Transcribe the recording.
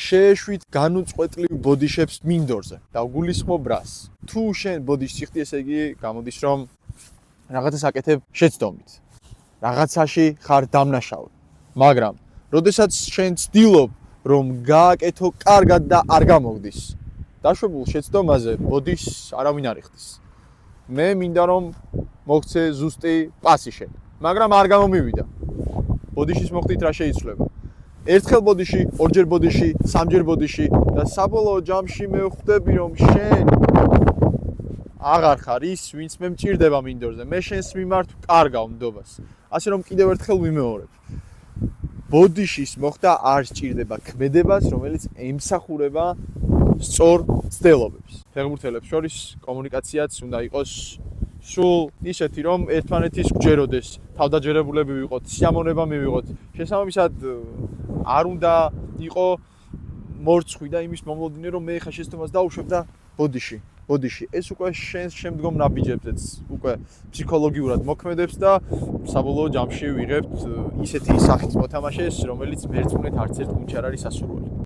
შეეშვით განუწყვეტლივ ბოდიშებს მინდორზე და გულისხმობ რას. თუ შენ ბოდიშს იხდი, ესე იგი გამოდის რომ რაღაცას აკეთებ შეცდომით. რაღაცაში ხარ დამნაშავე. მაგრამ როდესაც შენ ცდილობ რომ გააკეთო კარგად და არ გამოგდის, დაშვებულ შეცდომაზე ბოდიშს არავინ არ იხდის. მე მინდა რომ მოგცე ზუსტი პასი შენ, მაგრამ არ გამომივიდა. ბოდიშის მოხდით რა შეიცვლება? ერთხელ ბოდიში, ორჯერ ბოდიში, სამჯერ ბოდიში და საბოლოო ჯამში მე ვხვდები რომ შენ აღარ ხარ ის, ვინც მე მჭირდება მინდორზე. მე შენს მიმართ კარგავ ნდობას. ასე რომ კიდევ ერთხელ ვიმეორებ. ბოდიშის მოხდა არ სჭირდება ქმედებას, რომელიც ემსახურება სწორ ცდილობებს. ფეხბურთელებს შორის კომუნიკაციაც უნდა იყოს სულ ისეთი, რომ ერთმანეთის გვჯეროდეს, თავდაჯერებულები ვიყოთ, სიამოვნება მივიღოთ. შესაბამისად არ უნდა იყო მორცხვი და იმის მომლოდინე, რომ მე ხა შეცდომას დავუშვებ და ბოდიში. ეს უკვე შენს შემდგომ ნაბიჯებზეც უკვე ფსიქოლოგიურად მოქმედებს და საბოლოო ჯამში ვიღებთ ისეთი სახის მოთამაშეს, რომელიც მერწმუნეთ არც ერთ გუნდში არ არის ასურველი.